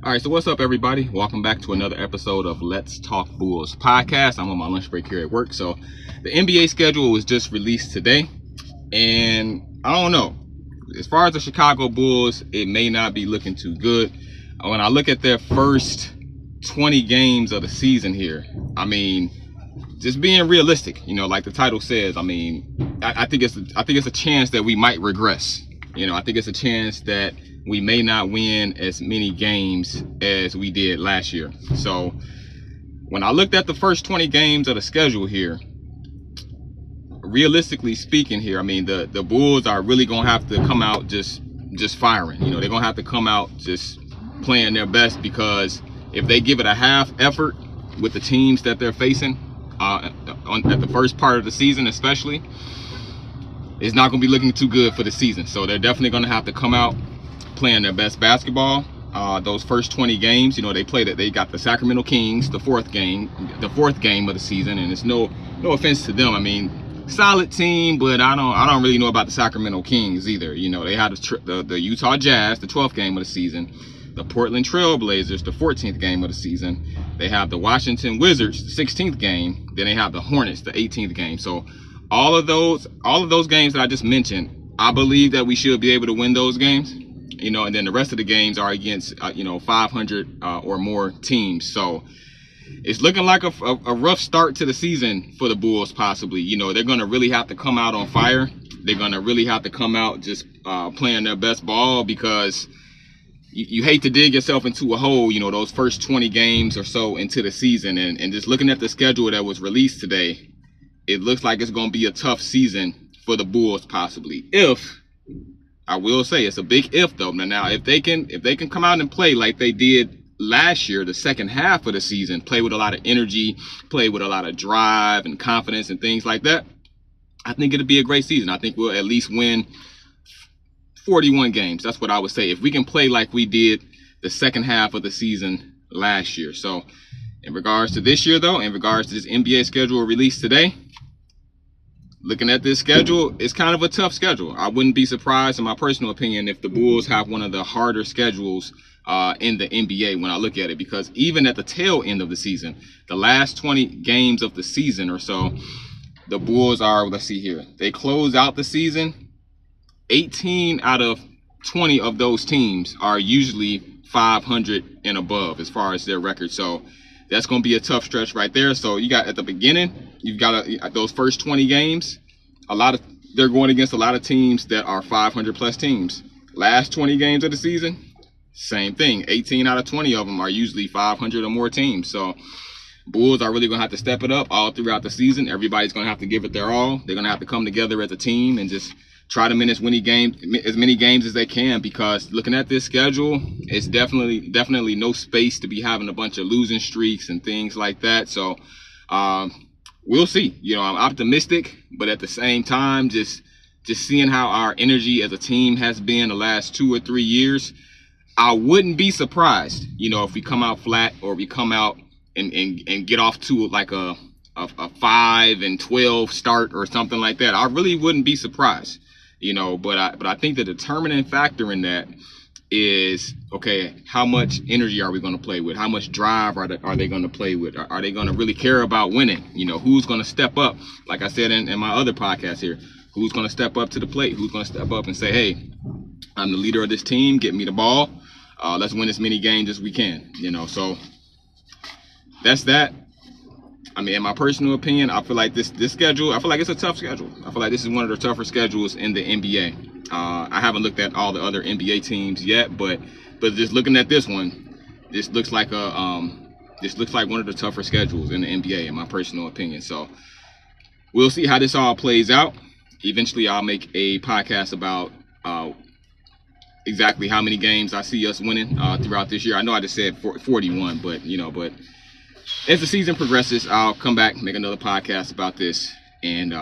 All right, so what's up, everybody? Welcome back to another episode of Let's Talk Bulls podcast. I'm on my lunch break here at work. So the NBA schedule was just released today, and I don't know. As far as the Chicago Bulls, it may not be looking too good. When I look at their first 20 games of the season here, I mean, just being realistic, like the title says, I mean, I think it's a chance that we might regress. I think it's a chance that we may not win as many games as we did last year. So when I looked at the first 20 games of the schedule here, realistically speaking here, I mean, the Bulls are really going to have to come out just firing. They're going to have to come out just playing their best, because if they give it a half effort with the teams that they're facing at the first part of the season especially, it's not going to be looking too good for the season. So they're definitely going to have to come out playing their best basketball. Those first 20 games, they got the Sacramento Kings, the fourth game of the season, and it's no offense to them. I mean, solid team, but I don't really know about the Sacramento Kings either. They had the Utah Jazz, the 12th game of the season, the Portland Trail Blazers, the 14th game of the season. They have the Washington Wizards, the 16th game. Then they have the Hornets, the 18th game. So all of those games that I just mentioned, I believe that we should be able to win those games. And then the rest of the games are against 500 or more teams. So it's looking like a rough start to the season for the Bulls, possibly. They're going to really have to come out on fire. They're going to really have to come out just playing their best ball, because you hate to dig yourself into a hole, those first 20 games or so into the season. And just looking at the schedule that was released today, it looks like it's going to be a tough season for the Bulls, possibly. I will say it's a big if, though. Now, if they can come out and play like they did last year, the second half of the season, play with a lot of energy, play with a lot of drive and confidence and things like that, I think it'll be a great season. I think we'll at least win 41 games. That's what I would say, if we can play like we did the second half of the season last year. So in regards to this year, though, in regards to this NBA schedule released today, looking at this schedule, it's kind of a tough schedule. I wouldn't be surprised, in my personal opinion, if the Bulls have one of the harder schedules in the NBA when I look at it, because even at the tail end of the season, the last 20 games of the season or so, the Bulls are, let's see here, they close out the season. 18 out of 20 of those teams are usually 500 and above as far as their record. So that's going to be a tough stretch right there. So you got at the beginning, you've got those first 20 games. They're going against a lot of teams that are 500 plus teams. Last 20 games of the season, same thing. 18 out of 20 of them are usually 500 or more teams. So Bulls are really going to have to step it up all throughout the season. Everybody's going to have to give it their all. They're going to have to come together as a team and just try to win as many games as they can, because looking at this schedule, it's definitely no space to be having a bunch of losing streaks and things like that. So we'll see. I'm optimistic, but at the same time, just seeing how our energy as a team has been the last 2 or 3 years, I wouldn't be surprised, if we come out flat, or we come out and get off to like a 5-12 start or something like that. I really wouldn't be surprised. But I think the determining factor in that is, okay, how much energy are we going to play with? How much drive are they going to play with? Are they going to really care about winning? Who's going to step up? Like I said in my other podcast here, who's going to step up to the plate? Who's going to step up and say, hey, I'm the leader of this team. Get me the ball. Let's win as many games as we can. So that's that. I mean, in my personal opinion, I feel like this schedule, I feel like it's a tough schedule. I feel like this is one of the tougher schedules in the NBA. I haven't looked at all the other NBA teams yet, but just looking at this one, this looks like one of the tougher schedules in the NBA, in my personal opinion. So we'll see how this all plays out. Eventually, I'll make a podcast about exactly how many games I see us winning throughout this year. I know I just said 41, but as the season progresses, I'll come back, make another podcast about this, and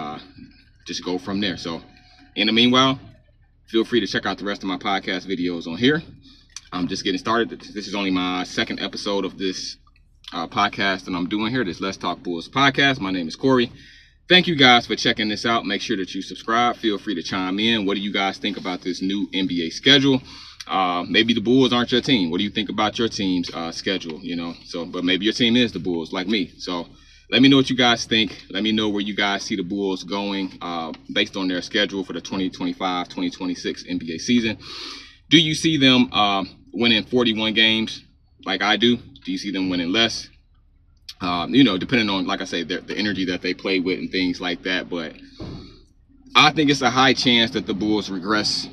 just go from there. So in the meanwhile, feel free to check out the rest of my podcast videos on here. I'm just getting started. This is only my second episode of this podcast that I'm doing here, this Let's Talk Bulls podcast. My name is Coby. Thank you guys for checking this out. Make sure that you subscribe. Feel free to chime in. What do you guys think about this new NBA schedule? Maybe the Bulls aren't your team. What do you think about your team's schedule? You know, so but maybe your team is the Bulls, like me. So let me know what you guys think. Let me know where you guys see the Bulls going based on their schedule for the 2025-2026 NBA season. Do you see them winning 41 games like I do? Do you see them winning less? You know, depending on, like I say, the energy that they play with and things like that. But I think it's a high chance that the Bulls regress.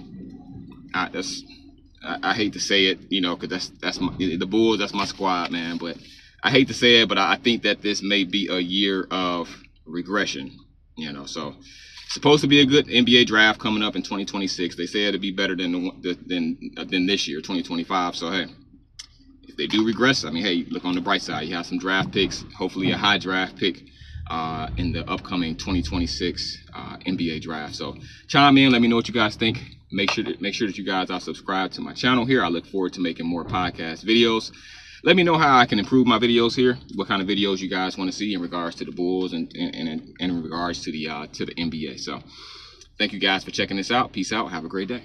I hate to say it, you know, because that's the Bulls. That's my squad, man. But I hate to say it, but I think that this may be a year of regression. You know, so it's supposed to be a good NBA draft coming up in 2026. They say it'll be better than this year, 2025. So hey, if they do regress, I mean, hey, look on the bright side. You have some draft picks, hopefully a high draft pick in the upcoming 2026 NBA draft. So chime in, let me know what you guys think. Make sure that you guys are subscribed to my channel here. I look forward to making more podcast videos. Let me know how I can improve my videos here. What kind of videos you guys want to see in regards to the Bulls and in regards to the NBA. So thank you guys for checking this out. Peace out. Have a great day.